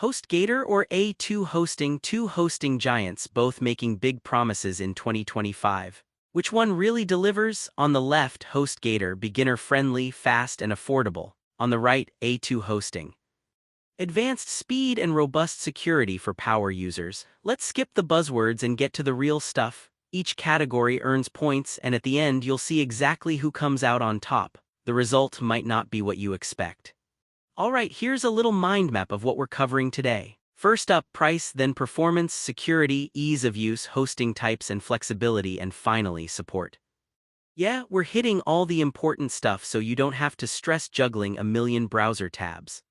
HostGator or A2 Hosting, two hosting giants both making big promises in 2025. Which one really delivers? On the left, HostGator, beginner-friendly, fast, and affordable. On the right, A2 Hosting. Advanced speed and robust security for power users. Let's skip the buzzwords and get to the real stuff. Each category earns points, and at the end you'll see exactly who comes out on top. The result might not be what you expect. Alright, here's a little mind map of what we're covering today. First up, price, then performance, security, ease of use, hosting types and flexibility, and finally, support. Yeah, we're hitting all the important stuff so you don't have to stress juggling a million browser tabs.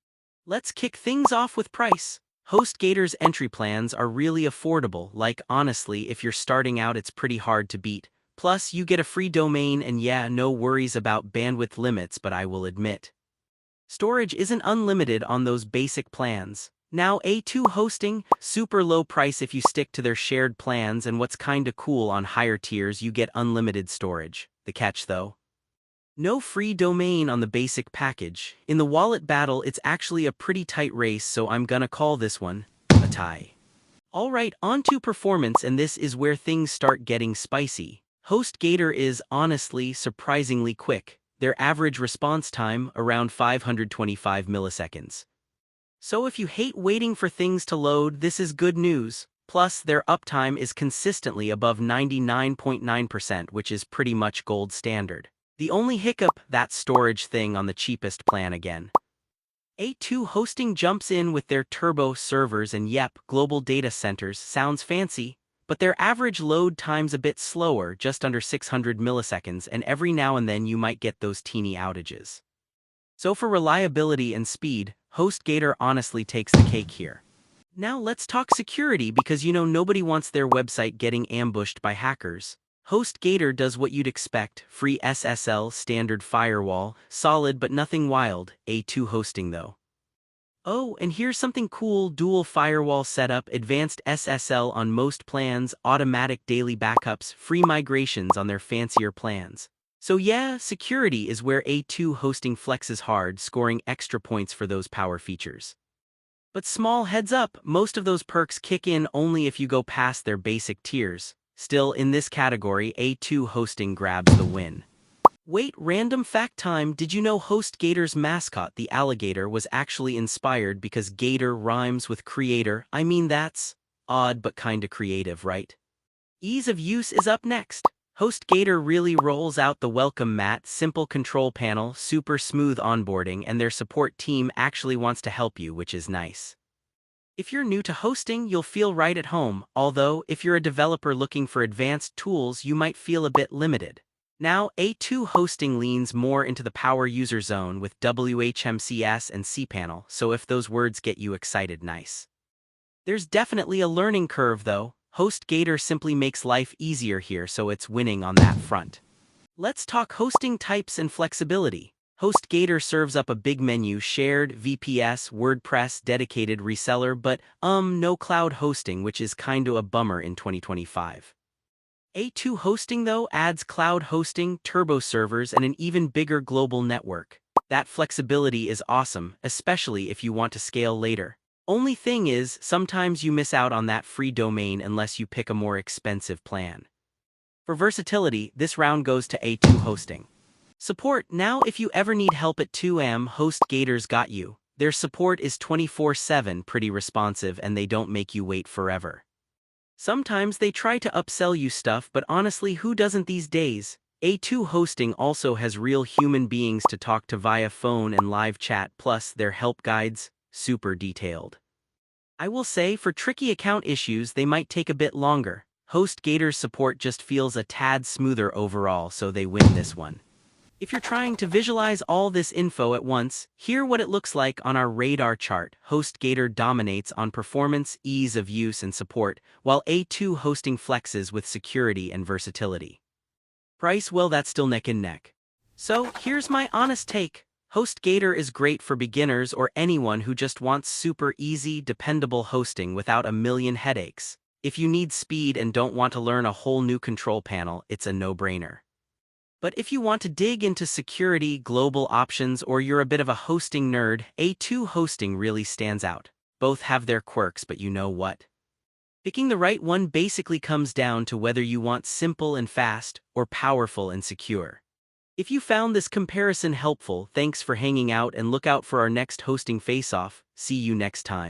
Let's kick things off with price. HostGator's entry plans are really affordable, like honestly, if you're starting out it's pretty hard to beat. Plus, you get a free domain and yeah, no worries about bandwidth limits, but I will admit, storage isn't unlimited on those basic plans. Now A2 Hosting, super low price if you stick to their shared plans, and what's kinda cool, on higher tiers you get unlimited storage. The catch though? No free domain on the basic package. In the wallet battle it's actually a pretty tight race, so I'm gonna call this one a tie. Alright, on to performance, and this is where things start getting spicy. HostGator is honestly surprisingly quick. Their average response time around 525 milliseconds. So if you hate waiting for things to load, this is good news. Plus, their uptime is consistently above 99.9%, which is pretty much gold standard. The only hiccup, that storage thing on the cheapest plan again. A2 Hosting jumps in with their turbo servers and yep, global data centers. Sounds fancy, but their average load time's a bit slower, just under 600 milliseconds, and every now and then you might get those teeny outages. So for reliability and speed, HostGator honestly takes the cake here. Now let's talk security, because nobody wants their website getting ambushed by hackers. HostGator does what you'd expect: free SSL, standard firewall, solid but nothing wild. A2 Hosting though. Oh, and here's something cool: dual firewall setup, advanced SSL on most plans, automatic daily backups, free migrations on their fancier plans. So yeah, security is where A2 Hosting flexes hard, scoring extra points for those power features. But small heads up, most of those perks kick in only if you go past their basic tiers. Still, in this category, A2 Hosting grabs the win. Wait, random fact time: did you know HostGator's mascot, the alligator, was actually inspired because gator rhymes with creator? I mean, that's odd but kinda creative, right? Ease of use is up next. HostGator really rolls out the welcome mat: simple control panel, super smooth onboarding, and their support team actually wants to help you, which is nice. If you're new to hosting, you'll feel right at home, although if you're a developer looking for advanced tools, you might feel a bit limited. Now, A2 Hosting leans more into the power user zone with WHMCS and cPanel, so if those words get you excited, nice. There's definitely a learning curve though. HostGator simply makes life easier here, so it's winning on that front. Let's talk hosting types and flexibility. HostGator serves up a big menu: shared, VPS, WordPress, dedicated, reseller, but no cloud hosting, which is kinda a bummer in 2025. A2 Hosting though adds cloud hosting, turbo servers, and an even bigger global network. That flexibility is awesome, especially if you want to scale later. Only thing is, sometimes you miss out on that free domain unless you pick a more expensive plan. For versatility, this round goes to A2 Hosting. Support: now if you ever need help at 2am, HostGator's got you. Their support is 24/7, pretty responsive, and they don't make you wait forever. Sometimes they try to upsell you stuff, but honestly, who doesn't these days? A2 Hosting also has real human beings to talk to via phone and live chat, plus their help guides, super detailed. I will say, for tricky account issues they might take a bit longer. HostGator's support just feels a tad smoother overall, so they win this one. If you're trying to visualize all this info at once, here's what it looks like on our radar chart. HostGator dominates on performance, ease of use, and support, while A2 Hosting flexes with security and versatility. Price: well, that's still neck and neck. So, here's my honest take. HostGator is great for beginners or anyone who just wants super easy, dependable hosting without a million headaches. If you need speed and don't want to learn a whole new control panel, it's a no-brainer. But if you want to dig into security, global options, or you're a bit of a hosting nerd, A2 Hosting really stands out. Both have their quirks, but you know what? Picking the right one basically comes down to whether you want simple and fast or powerful and secure. If you found this comparison helpful, thanks for hanging out and look out for our next hosting face-off. See you next time.